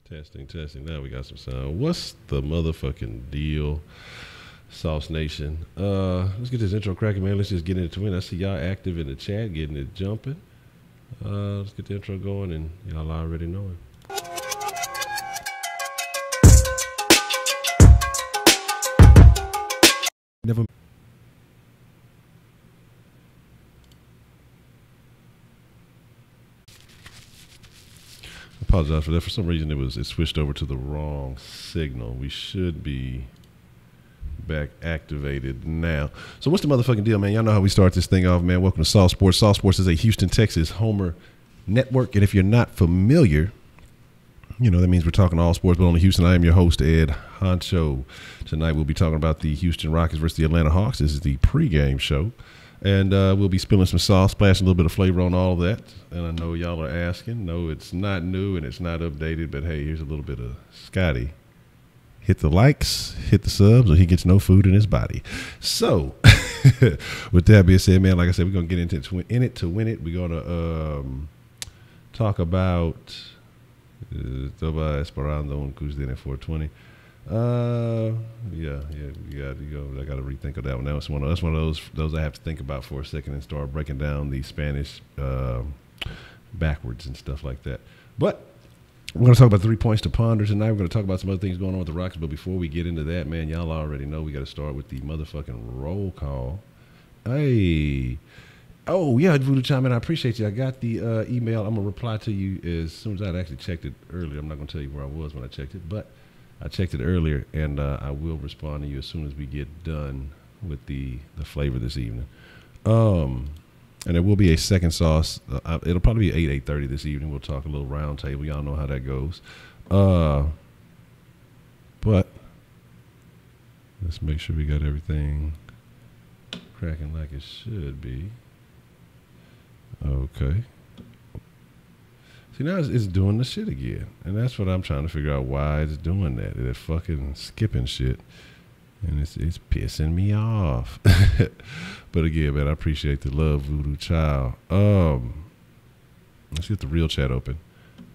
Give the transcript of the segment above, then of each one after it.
Testing, testing. Now we got some sound. What's the motherfucking deal, Sauce Nation? Let's get this intro cracking, man. Let's just get into it. I see y'all active in the chat, getting it jumping. Let's get the intro going, and y'all already know it. Never. Apologize for that. For some reason, it switched over to the wrong signal. We should be back activated now. So what's the motherfucking deal, man? Y'all know how we start this thing off, man. Welcome to Sauce Sports. Sauce Sports is a Houston, Texas Homer network, and if you're not familiar, you know that means we're talking all sports, but only Houston. I am your host, Ed Honcho. Tonight we'll be talking about the Houston Rockets versus the Atlanta Hawks. This is the pregame show. And we'll be spilling some sauce, splashing a little bit of flavor on all of that. And I know y'all are asking. No, it's not new and it's not updated, but hey, here's a little bit of Scotty. Hit the likes, hit the subs, or he gets no food in his body. So, with that being said, man, like I said, we're going to get into in it to win it. We're going to talk about Toba Esperando and Kuzdin at 420. Yeah, you go. I got to rethink of that one. That's one of those I have to think about for a second and start breaking down the Spanish backwards and stuff like that. But we're going to talk about 3 points to ponder tonight. We're going to talk about some other things going on with the Rockets. But before we get into that, man, y'all already know we got to start with the motherfucking roll call. Hey. Oh, yeah, Voodoo Chime, I appreciate you. I got the email. I'm going to reply to you as soon as I'd actually checked it earlier. I'm not going to tell you where I was when I checked it, but I checked it earlier, and I will respond to you as soon as we get done with the flavor this evening. And there will be a second sauce. It'll probably be 8:30 this evening. We'll talk a little round table. Y'all know how that goes. But let's make sure we got everything cracking like it should be. Okay. See, now it's doing the shit again. And that's what I'm trying to figure out why it's doing that. It's fucking skipping shit. And it's pissing me off. But again, man, I appreciate the love, Voodoo Child. Let's get the real chat open.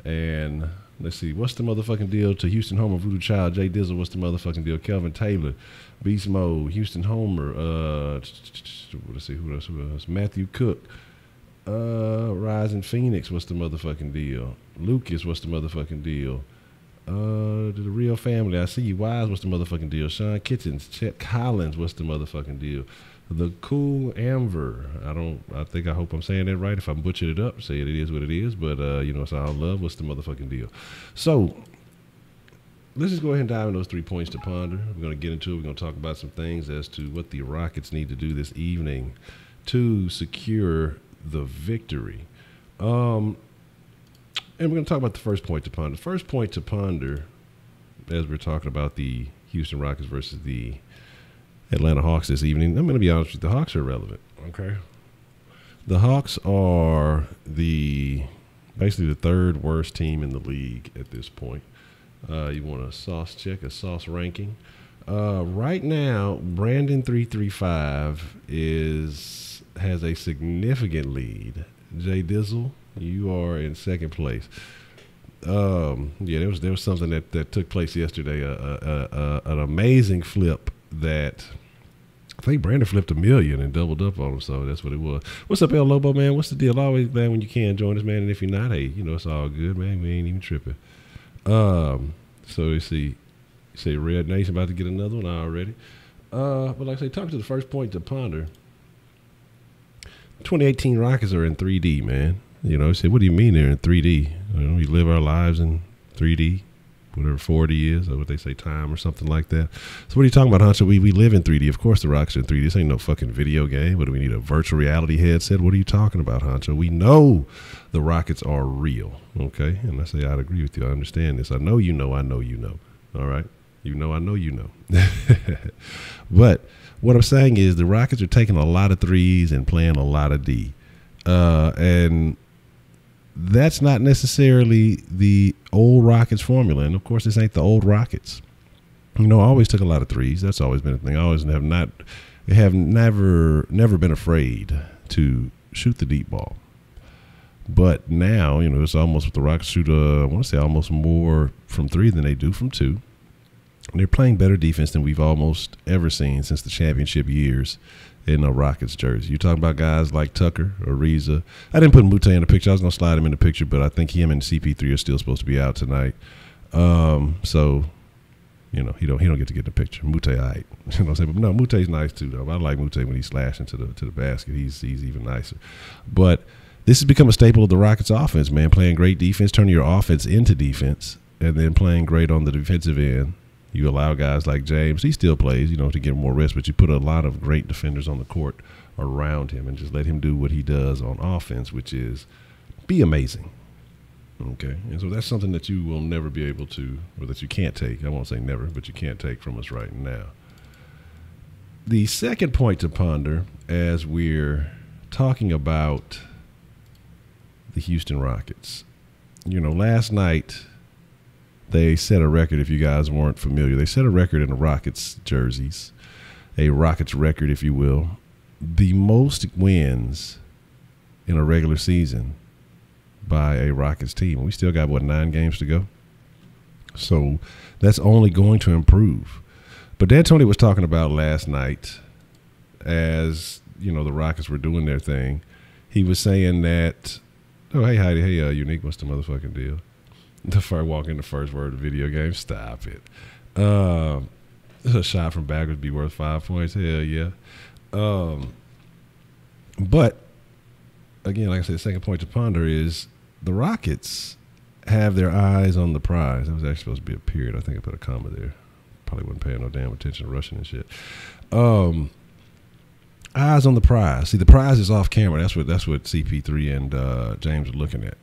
And let's see. What's the motherfucking deal to Houston Homer, Voodoo Child, Jay Dizzle? What's the motherfucking deal? Kelvin Taylor, Beast Mode, Houston Homer. Let's see. Who else? Matthew Cook. Rising Phoenix, what's the motherfucking deal? Lucas, what's the motherfucking deal? To the real family, I see you. Wise, what's the motherfucking deal? Sean Kitchens, Chet Collins, what's the motherfucking deal? The Cool Amber, I hope I'm saying that right. If I butchered it up, say it is what it is, but you know, it's all love. What's the motherfucking deal? So let's just go ahead and dive in those 3 points to ponder. We're going to get into it. We're going to talk about some things as to what the Rockets need to do this evening to secure the victory. And we're going to talk about the first point to ponder. The first point to ponder, as we're talking about the Houston Rockets versus the Atlanta Hawks this evening, I'm going to be honest with you, the Hawks are irrelevant. Okay. The Hawks are basically the third worst team in the league at this point. You want a sauce check, a sauce ranking. Right now, Brandon 335 has a significant lead. Jay Dizzle, you are in second place. Yeah, there was something that took place yesterday. An amazing flip that I think Brandon flipped $1 million and doubled up on him. So that's what it was. What's up, El Lobo, man? What's the deal? Always glad when you can join us, man. And if you're not, hey, you know it's all good, man. We ain't even tripping. So you see Red Nation about to get another one already. But like I say, talking to the first point to ponder. 2018 Rockets are in 3D, man. You know, say, what do you mean they're in 3D? You know, we live our lives in 3D, whatever 4D is, or what they say, time or something like that. So what are you talking about, Honcho? We live in 3D. Of course the Rockets are in 3D. This ain't no fucking video game. What do we need, a virtual reality headset? What are you talking about, Honcho? We know the Rockets are real, okay? And I say I'd agree with you. I understand this. I know you know. I know you know. All right? You know I know you know. But what I'm saying is the Rockets are taking a lot of threes and playing a lot of D. And that's not necessarily the old Rockets formula. And, of course, this ain't the old Rockets. You know, I always took a lot of threes. That's always been a thing. I always have never been afraid to shoot the deep ball. But now, it's almost with the Rockets shoot, I want to say almost more from three than they do from two. And they're playing better defense than we've almost ever seen since the championship years in a Rockets jersey. You're talking about guys like Tucker, Ariza. I didn't put Muthaf in the picture. I was going to slide him in the picture, but I think him and CP3 are still supposed to be out tonight. So, he don't get to get in the picture. Muthaf, all right. You know what I'm saying? But no, Mutaf's nice too, though. I like Muthaf when he's slashing to the basket. He's even nicer. But this has become a staple of the Rockets offense, man, playing great defense, turning your offense into defense, and then playing great on the defensive end. You allow guys like James, he still plays, to get more rest, but you put a lot of great defenders on the court around him and just let him do what he does on offense, which is be amazing. Okay, and so that's something that you will never be able to, or that you can't take. I won't say never, but you can't take from us right now. The second point to ponder as we're talking about the Houston Rockets, last night they set a record. If you guys weren't familiar, they set a record in the Rockets jerseys, a Rockets record, if you will, the most wins in a regular season by a Rockets team. We still got, 9 games to go? So that's only going to improve. But D'Antoni was talking about last night as, the Rockets were doing their thing. He was saying that, oh, hey, Heidi, hey, Unique, what's the motherfucking deal? The first walk in the first word of the video game. Stop it. A shot from backwards be worth 5 points. Hell yeah. But again, like I said, the second point to ponder is the Rockets have their eyes on the prize. That was actually supposed to be a period. I think I put a comma there. Probably wasn't paying no damn attention to Russian and shit. Eyes on the prize. See, the prize is off camera. That's what CP3 and James are looking at.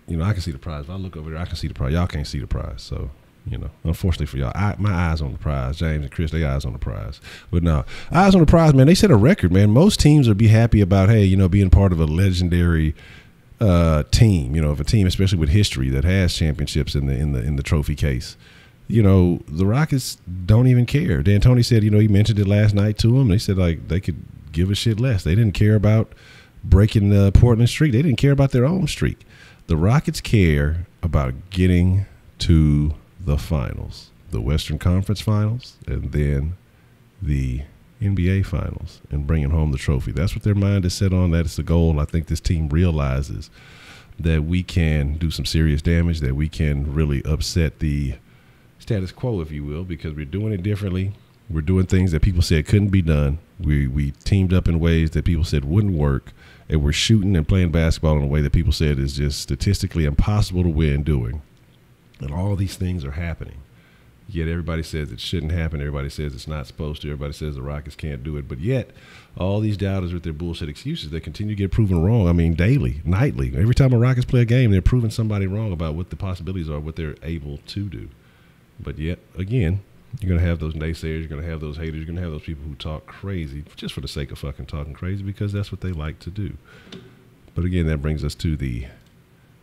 I can see the prize. If I look over there, I can see the prize. Y'all can't see the prize. So, unfortunately for y'all, my eyes on the prize. James and Chris, their eyes on the prize. But no, eyes on the prize, man. They set a record, man. Most teams would be happy about, hey, being part of a legendary team. Of a team, especially with history that has championships in the trophy case. The Rockets don't even care. D'Antoni said, he mentioned it last night to them. They said they could give a shit less. They didn't care about breaking the Portland streak. They didn't care about their own streak. The Rockets care about getting to the finals, the Western Conference Finals, and then the NBA Finals, and bringing home the trophy. That's what their mind is set on. That is the goal. I think this team realizes that we can do some serious damage, that we can really upset the status quo, if you will, because we're doing it differently. We're doing things that people said couldn't be done. We teamed up in ways that people said wouldn't work. And we're shooting and playing basketball in a way that people said is just statistically impossible to win doing. And all these things are happening. Yet everybody says it shouldn't happen. Everybody says it's not supposed to. Everybody says the Rockets can't do it. But yet, all these doubters with their bullshit excuses, they continue to get proven wrong. I mean, daily, nightly. Every time a Rockets play a game, they're proving somebody wrong about what the possibilities are, what they're able to do. But yet, again, you're going to have those naysayers. You're going to have those haters. You're going to have those people who talk crazy just for the sake of fucking talking crazy because that's what they like to do. But again, that brings us to the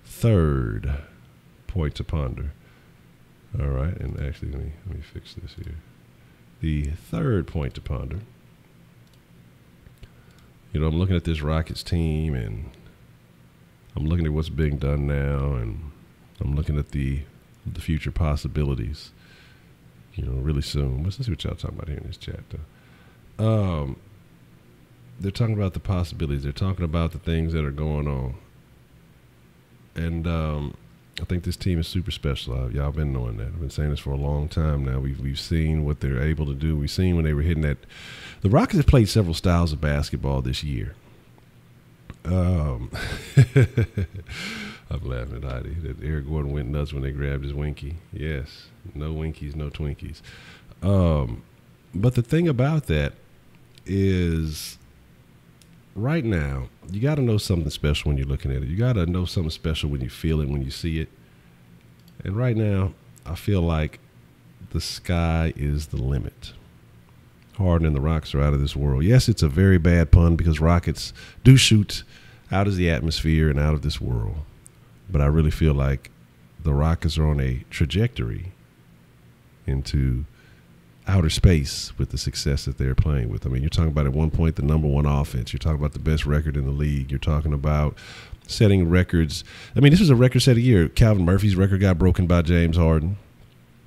third point to ponder. All right, and actually, let me fix this here. The third point to ponder. I'm looking at this Rockets team, and I'm looking at what's being done now, and I'm looking at the future possibilities. Really soon. Let's see what y'all talking about here in this chat, though. They're talking about the possibilities. They're talking about the things that are going on. And I think this team is super special. Y'all been knowing that. I've been saying this for a long time now. We've seen what they're able to do. We've seen when they were hitting that. The Rockets have played several styles of basketball this year. I'm laughing at Heidi that Eric Gordon went nuts when they grabbed his Winky. Yes, no Winkies, no Twinkies. But the thing about that is right now, you got to know something special when you're looking at it. You got to know something special when you feel it, when you see it. And right now, I feel like the sky is the limit. Harden and the Rockets are out of this world. Yes, it's a very bad pun because Rockets do shoot out of the atmosphere and out of this world. But I really feel like the Rockets are on a trajectory into outer space with the success that they're playing with. I mean, you're talking about at one point the number one offense. You're talking about the best record in the league. You're talking about setting records. I mean, this was a record-setting year. Calvin Murphy's record got broken by James Harden.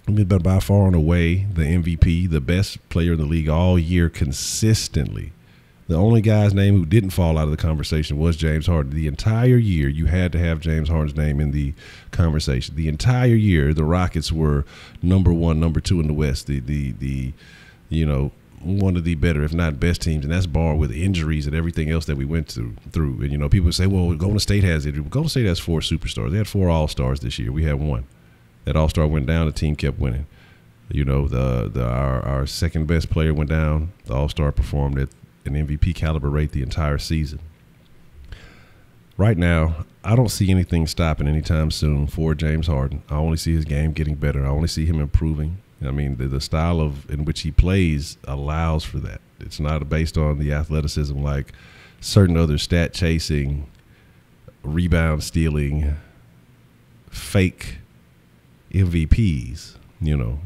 I mean, but by far and away, the MVP, the best player in the league all year consistently. The only guy's name who didn't fall out of the conversation was James Harden. The entire year, you had to have James Harden's name in the conversation. The entire year, the Rockets were number one, number two in the West. The one of the better, if not best teams, and that's barred with injuries and everything else that we went through. And, people say, well, Golden State has it. Golden State has 4 superstars. They had 4 all-stars this year. We had 1. That all-star went down, the team kept winning. Our second best player went down. The all-star performed at an MVP caliber rate the entire season. Right now, I don't see anything stopping anytime soon for James Harden. I only see his game getting better. I only see him improving. I mean, the style in which he plays allows for that. It's not based on the athleticism like certain other stat-chasing, rebound-stealing, fake MVPs,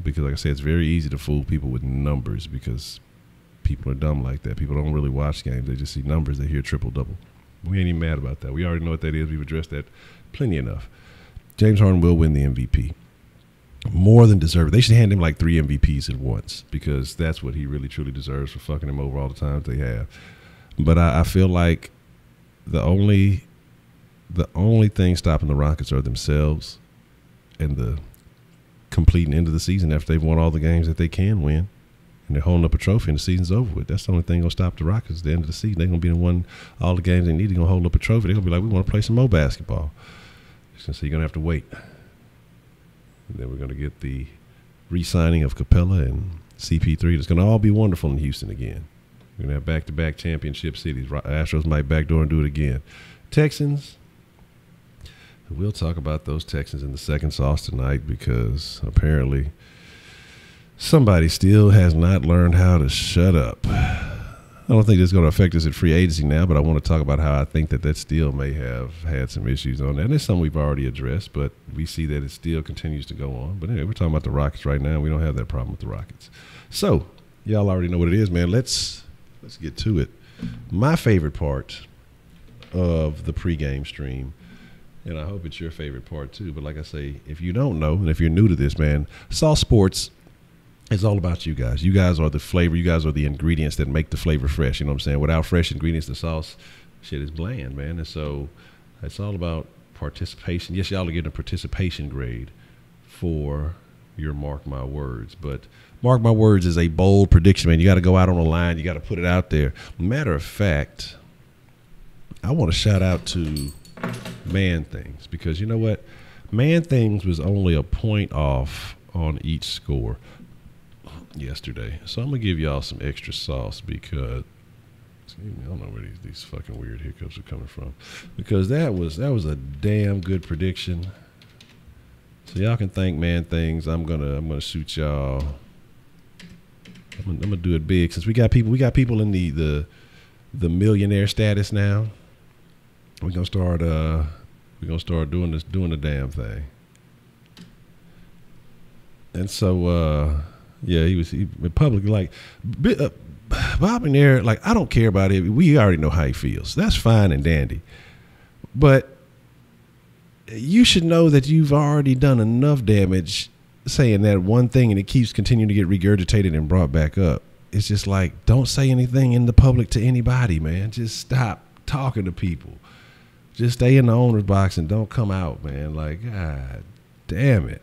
because like I said, it's very easy to fool people with numbers because people are dumb like that. People don't really watch games. They just see numbers. They hear triple-double. We ain't even mad about that. We already know what that is. We've addressed that plenty enough. James Harden will win the MVP. More than deserved. They should hand him like 3 MVPs at once because that's what he really, truly deserves for fucking him over all the times they have. But I feel like the only thing stopping the Rockets are themselves and the completing end of the season after they've won all the games that they can win. And they're holding up a trophy and the season's over with. That's the only thing going to stop the Rockets at the end of the season. They're going to be won all the games they need. They're going to hold up a trophy. They're going to be like, we want to play some more basketball. So you're going to have to wait. And then we're going to get the re-signing of Capella and CP3. It's going to all be wonderful in Houston again. We're going to have back-to-back championship cities. Astros might backdoor and do it again. Texans. We'll talk about those Texans in the second sauce tonight because apparently somebody still has not learned how to shut up. I don't think it's going to affect us at free agency now, but I want to talk about how I think that still may have had some issues on that. And it's something we've already addressed, but we see that it still continues to go on. But anyway, we're talking about the Rockets right now. We don't have that problem with the Rockets. So, y'all already know what it is, man. Let's get to it. My favorite part of the pregame stream, and I hope it's your favorite part too, but like I say, if you don't know, and if you're new to this, man, Sauce Sports, it's all about you guys. You guys are the flavor. You guys are the ingredients that make the flavor fresh. You know what I'm saying? Without fresh ingredients, the sauce, shit is bland, man. And so it's all about participation. Yes, y'all are getting a participation grade for your Mark My Words. But Mark My Words is a bold prediction, man. You got to go out on the line. You got to put it out there. Matter of fact, I want to shout out to Man Things because you know what? Man Things was only a point off on each score yesterday. So I'm going to give y'all some extra sauce because I don't know where these fucking weird hiccups are coming from. Because that was a damn good prediction. So y'all can thank Man Things. I'm gonna shoot y'all. I'm gonna do it big since we got people in the millionaire status now. We're gonna start doing the damn thing. And so yeah, he publicly like Bob in there, like, I don't care about it. We already know how he feels. That's fine and dandy. But you should know that you've already done enough damage saying that one thing and it keeps continuing to get regurgitated and brought back up. It's just like, don't say anything in the public to anybody, man. Just stop talking to people. Just stay in the owner's box and don't come out, man. Like, God damn it.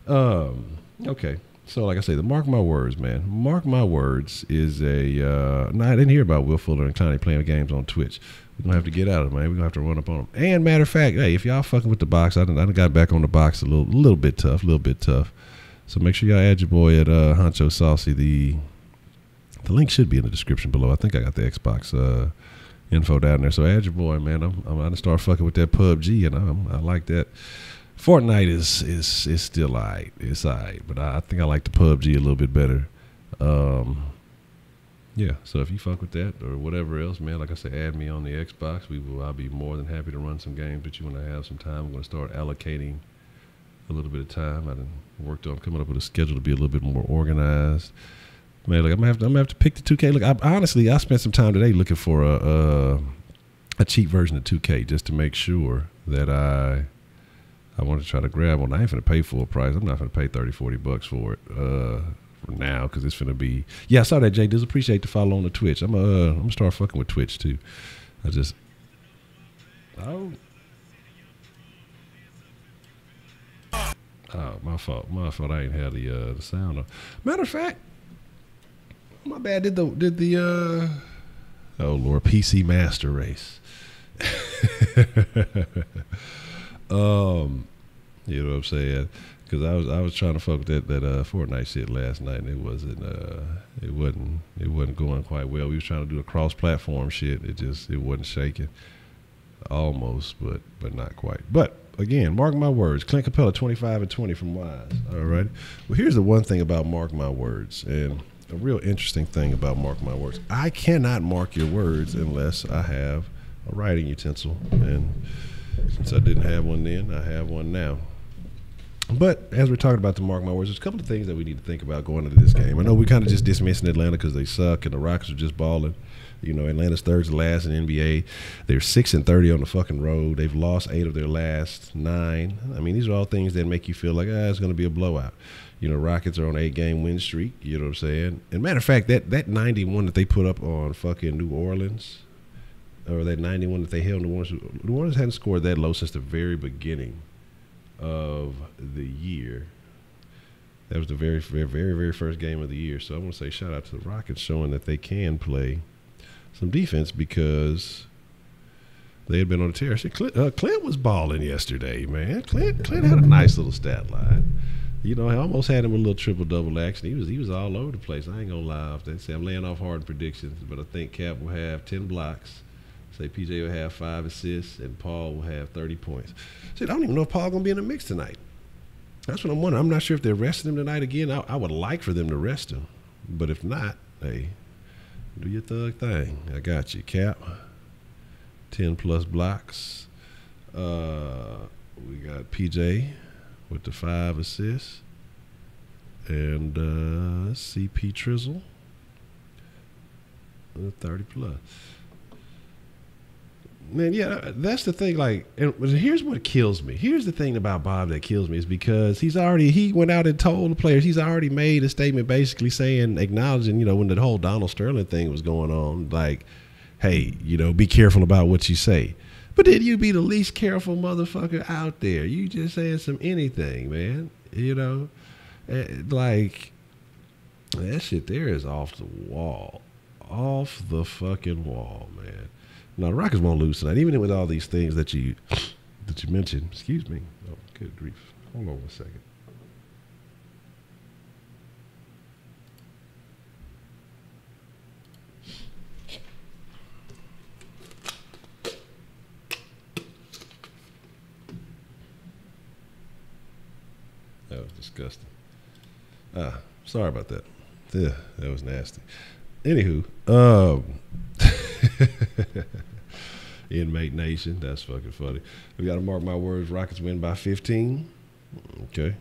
Okay. So, like I say, the Mark My Words, man. Mark My Words is a no, I didn't hear about Will Fuller and Clowney playing games on Twitch. We're going to have to get out of it, man. We're going to have to run up on them. And matter of fact, hey, if y'all fucking with the box, I done got back on the box a little bit tough. So make sure y'all add your boy at HonchoSaucy. The link should be in the description below. I think I got the Xbox info down there. So add your boy, man. I'm going to start fucking with that PUBG, and I like that. Fortnite is still all right. It's all right. But I think I like the PUBG a little bit better. Yeah, so if you fuck with that or whatever else, man, like I said, add me on the Xbox. I'll be more than happy to run some games, but you want to have some time. I'm going to start allocating a little bit of time. I done worked on coming up with a schedule to be a little bit more organized. Man, like I'm gonna have to pick the 2K. Look, I spent some time today looking for a cheap version of 2K just to make sure that I want to try to grab one. I ain't finna pay full price. I'm not finna pay $30-$40 for it for now, because it's finna be. Yeah, I saw that, Jay. Does appreciate the follow on the Twitch. I'm gonna start fucking with Twitch too. Oh, my fault. I ain't had the sound on. Matter of fact, my bad. Did the oh Lord, PC Master Race. You know what I'm saying? Because I was trying to fuck with that Fortnite shit last night, and it wasn't going quite well. We was trying to do a cross platform shit. It wasn't shaking. Almost, but not quite. But again, mark my words. Clint Capella 25-20 from Wise. All right. Well, here's the one thing about mark my words, and a real interesting thing about mark my words. I cannot mark your words unless I have a writing utensil, and since I didn't have one then, I have one now. But as we're talking about the mark my words, there's a couple of things that we need to think about going into this game. I know we kind of just dismissing Atlanta because they suck and the Rockets are just balling. You know, Atlanta's third to last in the NBA. They're 6-30 on the fucking road. They've lost 8 of their last 9. I mean, these are all things that make you feel like, it's going to be a blowout. You know, Rockets are on an 8-game win streak. You know what I'm saying? And matter of fact, that 91 that they put up on fucking New Orleans, or that 91 that they held New Orleans hadn't scored that low since the very beginning of the year. That was the very, very, very, very first game of the year. So I want to say shout out to the Rockets showing that they can play some defense, because they had been on a tear. Clint was balling yesterday, man. Clint had a nice little stat line. You know, I almost had him a little triple-double action. He was all over the place. I ain't gonna lie. They say I'm laying off hard predictions, but I think Cap will have 10 blocks. Say PJ will have 5 assists, and Paul will have 30 points. See, I don't even know if Paul gonna be in the mix tonight. That's what I'm wondering. I'm not sure if they're resting him tonight again. I would like for them to rest him, but if not, hey, do your thug thing. I got you, Cap. 10 plus blocks. We got PJ with the 5 assists, and CP Trizzle 30 plus. Man, yeah, that's the thing. Like, and here's what kills me. Here's the thing about Bob that kills me is because he went out and told the players, he's already made a statement basically saying, acknowledging, you know, when the whole Donald Sterling thing was going on, like, hey, you know, be careful about what you say. But then you be the least careful motherfucker out there. You just saying some anything, man. You know, like, that shit there is off the wall. Off the fucking wall, man. Now, the Rockets won't lose tonight, even with all these things that you mentioned. Excuse me. Oh, good grief. Hold on one second. That was disgusting. Sorry about that. Yeah, that was nasty. Anywho, Inmate Nation, that's fucking funny. We got to mark my words. Rockets win by 15. Okay.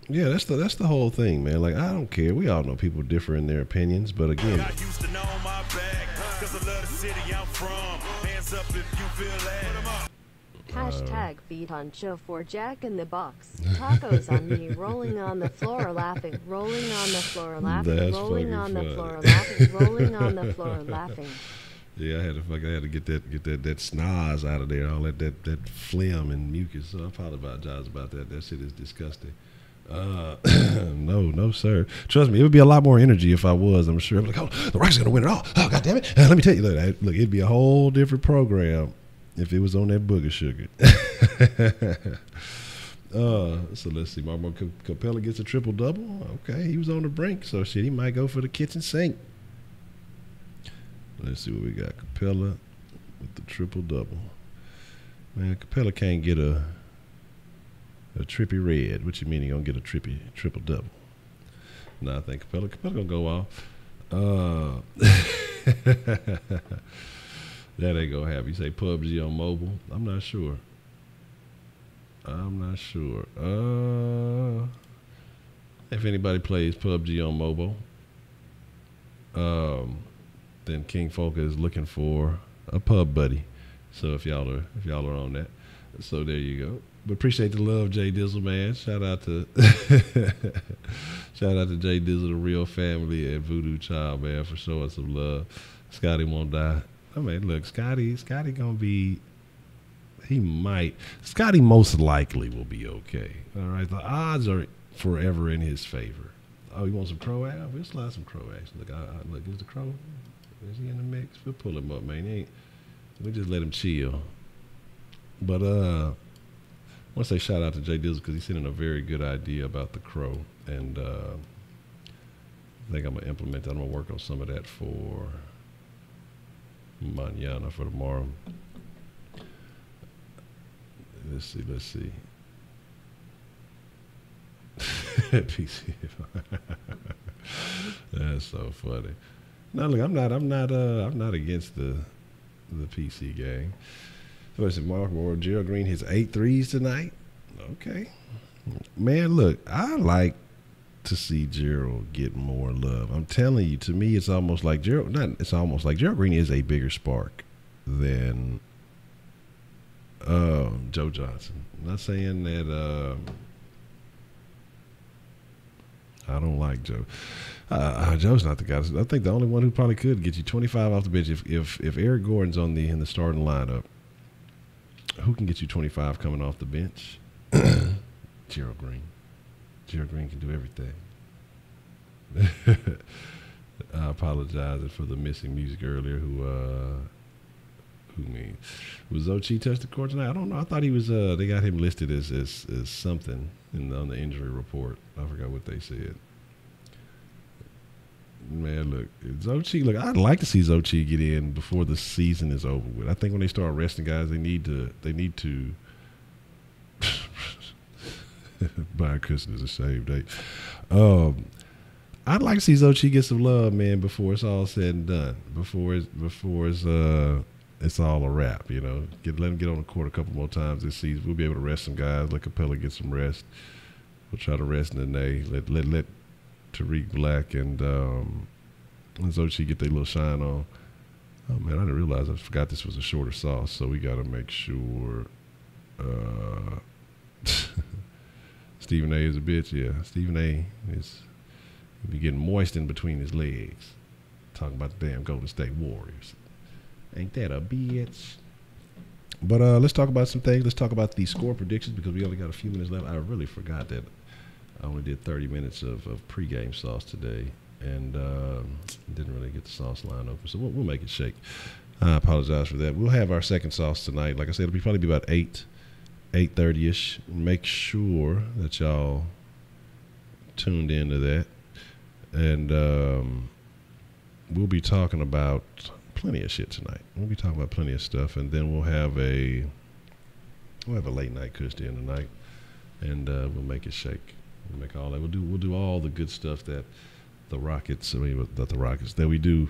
Yeah, that's the whole thing, man. Like, I don't care. We all know people differ in their opinions, but again. I used to know my back, 'cause I love the city I'm from. Hands up if you feel that. Hashtag feed Honcho for Jack in the Box. Tacos on me, rolling on the floor laughing, rolling on the floor laughing, That's rolling on fucking the funny. floor laughing, rolling on the floor laughing. Yeah, I had to get that snaz out of there, all that phlegm and mucus. So I apologize about that. That shit is disgusting. No, sir. Trust me, it would be a lot more energy if I was. I'm sure. I'm like, oh, the Rockets are gonna win it all. Oh, God damn it! Let me tell you, look, it'd be a whole different program if it was on that booger sugar. So let's see. Mark Capella gets a triple double. Okay, he was on the brink, so shit, he might go for the kitchen sink. Let's see what we got. Capella with the triple double. Man, Capella can't get a trippy red. What you mean he gonna get a triple double? No, I think Capella gonna go off. That ain't gonna happen. You say PUBG on mobile? I'm not sure. If anybody plays PUBG on mobile, then King Folk is looking for a pub buddy. So if y'all are on that, so there you go. But appreciate the love, Jay Dizzle, man. Shout out to Jay Dizzle, the real family at Voodoo Child, man, for showing some love. Scotty won't die. I mean, look, Scotty gonna be. Scotty most likely will be okay. All right, the odds are forever in his favor. Oh, you want some crow action? We'll slide some crow action. Look, is the crow? Is he in the mix? We'll pull him up, man. We just let him chill. But I want to say shout out to Jay Dizzle because he sent in a very good idea about the crow, and I think I'm gonna implement that. I'm gonna work on some of that for mañana, for tomorrow. Let's see. PC. That's so funny. No, look, I'm not against the PC game. So listen, Mark Moore, Gerald Green hits 8 threes tonight. Okay, man. Look, I like to see Gerald get more love. I'm telling you, to me, it's almost like Gerald Green is a bigger spark than Joe Johnson. I'm not saying that I don't like Joe. Joe's not the guy. I think the only one who probably could get you 25 off the bench if Eric Gordon's in the starting lineup. Who can get you 25 coming off the bench? Gerald Green. Gerald Green can do everything. I apologize for the missing music earlier. Was Zochi touched the court tonight? I don't know. I thought he was. They got him listed as something on the injury report. I forgot what they said. Man, look, Zochi. Look, I'd like to see Zochi get in before the season is over with. I think when they start resting guys, they need to. Brian Christian is a shame date. I'd like to see Zochi get some love, man, before it's all said and done. Before it's all a wrap, you know. Let him get on the court a couple more times this season. We'll be able to rest some guys. Let Capella get some rest. We'll try to rest Nene. Let Tariq Black and Zochi get their little shine on. Oh man, I didn't realize. I forgot this was a shorter sauce, so we got to make sure. Stephen A is a bitch. Yeah, Stephen A is be getting moist in between his legs. Talking about the damn Golden State Warriors. Ain't that a bitch? But let's talk about some things. Let's talk about the score predictions because we only got a few minutes left. I really forgot that I only did 30 minutes of pregame sauce today and didn't really get the sauce line open. So we'll make it shake. I apologize for that. We'll have our second sauce tonight. Like I said, it'll probably be about 8:30ish. Make sure that y'all tuned into that. And we'll be talking about plenty of shit tonight. We'll be talking about plenty of stuff, and then we'll have a late night Kush in tonight, and we'll make it shake. We'll make all that. We'll do all the good stuff that the Rockets that we do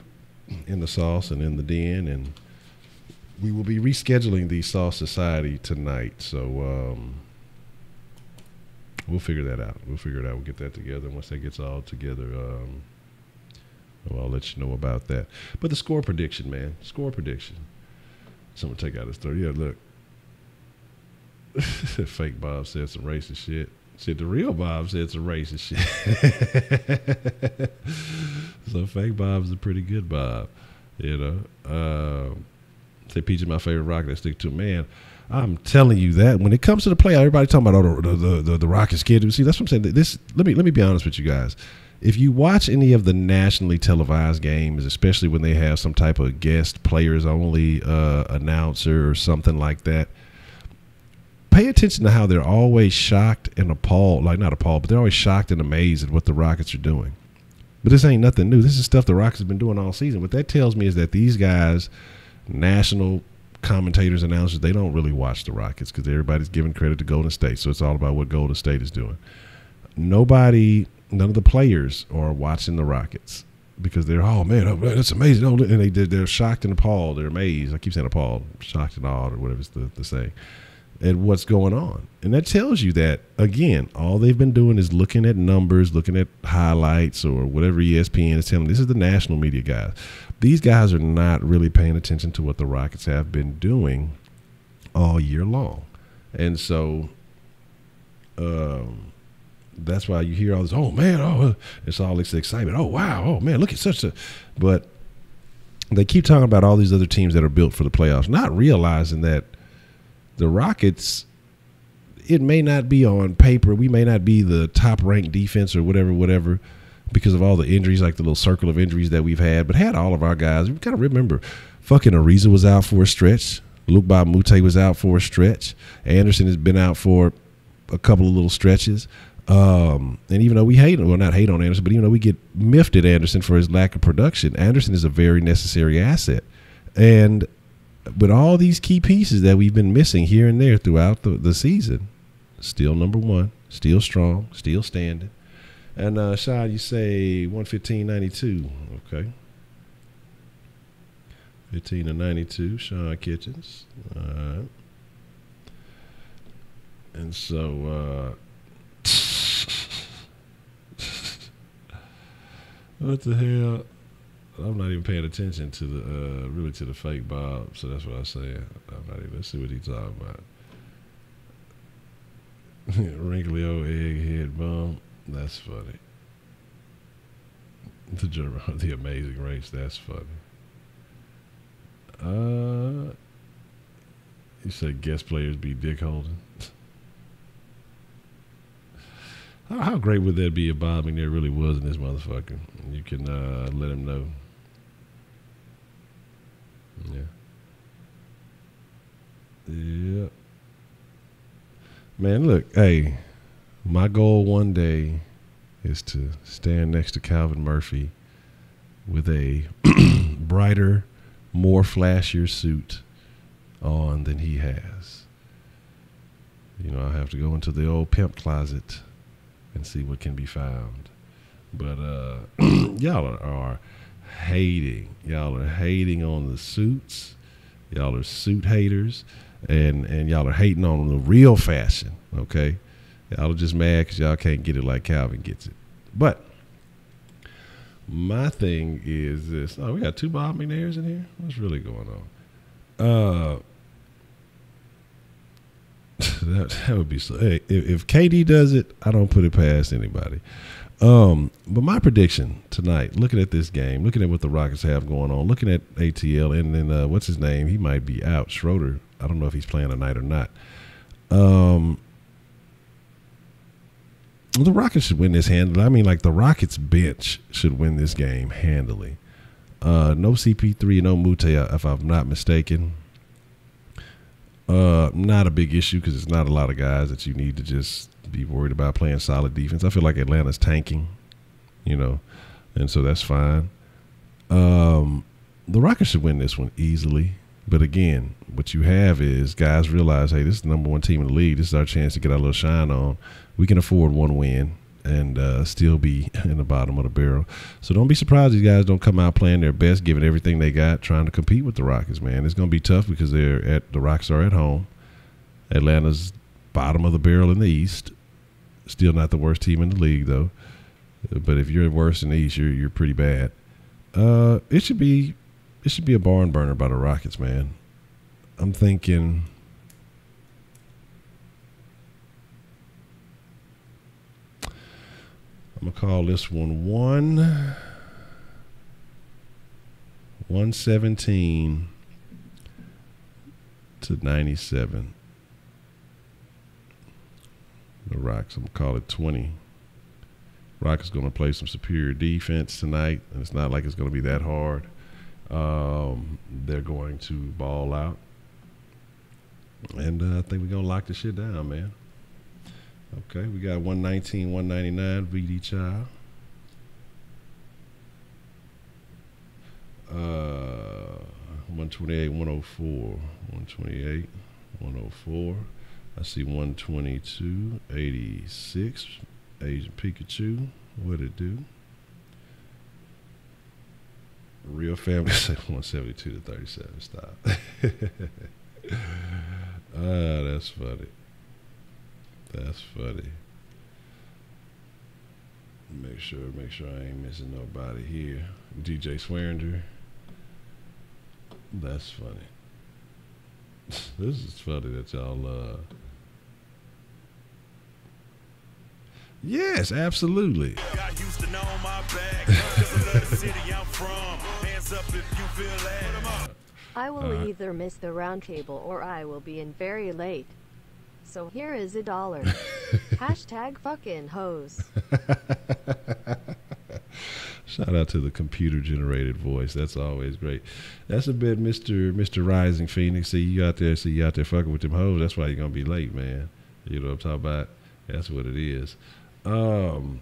in the sauce and in the den, and we will be rescheduling the Sauce Society tonight. So we'll figure that out. We'll get that together. Once that gets all together, I'll let you know about that. But the score prediction, man. Score prediction. Someone take out his 30. Yeah, look. Fake Bob said some racist shit. Shit, the real Bob said some racist shit. So fake Bob's a pretty good Bob. You know. Say Peach is my favorite Rocket. I stick to, man. I'm telling you that when it comes to the play, everybody talking about the Rockets kid. See, that's what I'm saying. Let me be honest with you guys. If you watch any of the nationally televised games, especially when they have some type of guest players only announcer or something like that, pay attention to how they're always shocked and appalled. Like, not appalled, but they're always shocked and amazed at what the Rockets are doing. But this ain't nothing new. This is stuff the Rockets have been doing all season. What that tells me is that these guys, national commentators, announcers, they don't really watch the Rockets because everybody's giving credit to Golden State. So it's all about what Golden State is doing. None of the players are watching the Rockets because they're, oh man, that's amazing. And they're shocked and appalled. They're amazed. I keep saying appalled, shocked and awed, or whatever it's the saying. at what's going on. And that tells you that, again, all they've been doing is looking at numbers, looking at highlights or whatever ESPN is telling. This is the national media guys. These guys are not really paying attention to what the Rockets have been doing all year long. And so that's why you hear all this, oh, man, it's all this excitement. Oh, wow, oh, man, look at such a – but they keep talking about all these other teams that are built for the playoffs, not realizing that the Rockets, it may not be on paper. We may not be the top-ranked defense or whatever, because of all the injuries, like the little circle of injuries that we've had, but had all of our guys. We've got to remember, fucking Ariza was out for a stretch. Luke Muthaf was out for a stretch. Anderson has been out for a couple of little stretches. And even though we not hate on Anderson, but even though we get miffed at Anderson for his lack of production, Anderson is a very necessary asset. And with all these key pieces that we've been missing here and there throughout the season, still number one, still strong, still standing. And Sean, you say 115.92. Okay. 15-92, Sean Kitchens. All right. And so, what the hell? I'm not even paying attention to the really to the fake Bob, so that's what I say. I'm not even. Let's see what he's talking about. Wrinkly old egghead bum. That's funny. The amazing race. That's funny. You said guest players be Dick Holden. How great would that be if Bob McNair really was in this motherfucker? You can let him know. Yeah. Yeah. Man, look, hey, my goal one day is to stand next to Calvin Murphy with a brighter, more flashier suit on than he has. You know, I have to go into the old pimp closet and see what can be found. But y'all are hating. Y'all are hating on the suits. Y'all are suit haters. And y'all are hating on the real fashion, okay? Y'all are just mad because y'all can't get it like Calvin gets it. But my thing is this. Oh, we got two Bob McNairs in here? What's really going on? That would be so. Hey, if KD does it, I don't put it past anybody. But my prediction tonight, looking at this game, looking at what the Rockets have going on, looking at ATL, and then what's his name? He might be out. Schroeder. I don't know if he's playing tonight or not. The Rockets should win this handily. I mean, like, the Rockets bench should win this game handily. No CP3, no Muthaf, if I'm not mistaken. Not a big issue because it's not a lot of guys that you need to just be worried about playing solid defense. I feel like Atlanta's tanking, you know, and so that's fine. The Rockets should win this one easily. But again, what you have is guys realize, hey, this is the number one team in the league. This is our chance to get our little shine on. We can afford one win and still be in the bottom of the barrel. So don't be surprised these guys don't come out playing their best, giving everything they got, trying to compete with the Rockets, man. It's going to be tough because the Rockets are at home. Atlanta's bottom of the barrel in the East. Still not the worst team in the league, though. But if you're worse in the East, you're pretty bad. It should be a barn burner by the Rockets, man. I'm thinking I'm going to call this one 117 to 97. The Rockets, I'm going to call it 20. Rockets going to play some superior defense tonight, and it's not like it's going to be that hard. They're going to ball out. And I think we're going to lock this shit down, man. Okay, we got 119, 199, VD Child. 128, 104. 128, 104. I see 122, 86. Asian Pikachu. What it do? Real Family said 172 to 37. Stop. Ah, that's funny. That's funny. Make sure I ain't missing nobody here. DJ Swearinger. That's funny. This is funny that y'all yes, absolutely. Got Houston on my back, 'cause I love the city I'm from. Hands up if you feel that. I will either miss the round table or I will be in very late. So here is $1. Hashtag fucking hoes. Shout out to the computer generated voice. That's always great. That's a bit Mr. Rising Phoenix. See you out there fucking with them hoes. That's why you're gonna be late, man. You know what I'm talking about? That's what it is. Well,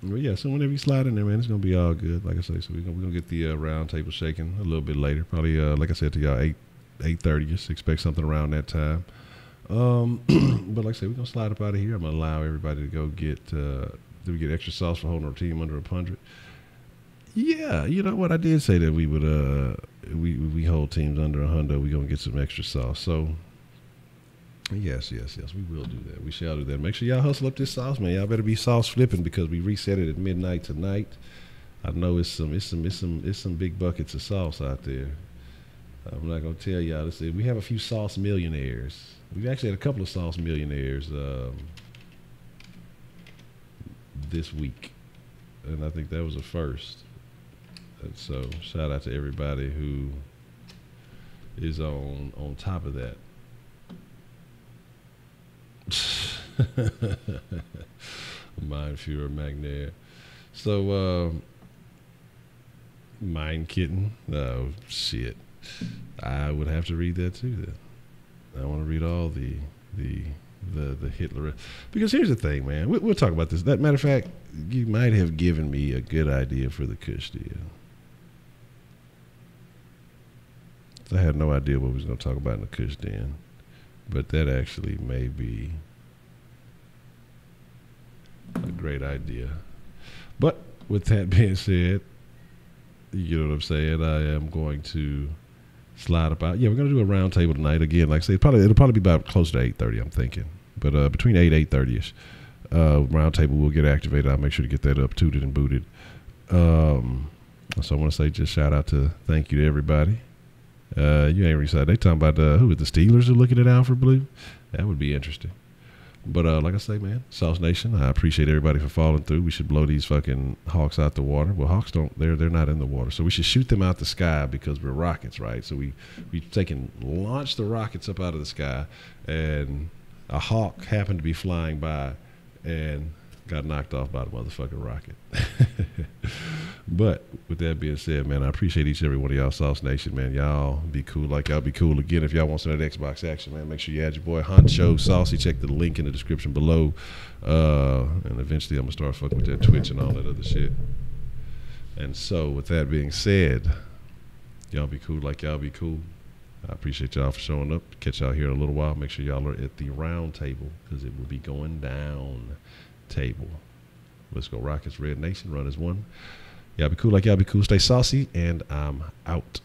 yeah, so whenever you slide in there, man, it's gonna be all good. Like I say, so we're gonna get the round table shaking a little bit later. Probably like I said to y'all, 8:30. Just expect something around that time. But like I said, we're gonna slide up out of here. I'm gonna allow everybody to go get extra sauce for holding our team under 100. Yeah, you know what? I did say that we would we hold teams under 100. We're gonna get some extra sauce. So yes, we will do that. We shall do that. Make sure y'all hustle up this sauce, man. Y'all better be sauce flipping because we reset it at midnight tonight. I know it's some big buckets of sauce out there. I'm not gonna tell y'all this. We have a few sauce millionaires. We've actually had a couple of sauce millionaires this week, and I think that was a first. And so shout out to everybody who is on top of that. Mind Fuhrer McNair. So Mind Kitten. Oh shit. I would have to read that too then. I want to read all the Hitler, because here's the thing, man. We'll talk about this. That matter of fact, you might have given me a good idea for the Kush deal. I had no idea what we was going to talk about in the Kush Den, but that actually may be a great idea. But with that being said, you know what I'm saying, I am going to slide about. Yeah, we're going to do a round table tonight. Again, like I said, it'll probably be about close to 8:30, I'm thinking. But between 8:30ish, round table will get activated. I'll make sure to get that up, tooted and booted. So I want to say just shout out thank you to everybody. You ain't really said. They talking about who the Steelers are looking at Alfred Blue. That would be interesting. But like I say, man, Sauce Nation, I appreciate everybody for following through. We should blow these fucking hawks out the water. Well, hawks they're not in the water, so we should shoot them out the sky because we're rockets, right? So we launch the rockets up out of the sky, and a hawk happened to be flying by and got knocked off by the motherfucking rocket. But with that being said, man, I appreciate each and every one of y'all, Sauce Nation, man. Y'all be cool like y'all be cool. Again, if y'all want some of that Xbox action, man, make sure you add your boy HonchoSaucy. Check the link in the description below. And eventually I'm going to start fucking with that Twitch and all that other shit. And so with that being said, y'all be cool like y'all be cool. I appreciate y'all for showing up. Catch y'all here in a little while. Make sure y'all are at the round table because it will be going down table. Let's go Rockets, Red Nation, run as one. Y'all be cool like y'all be cool. Stay saucy, and I'm out.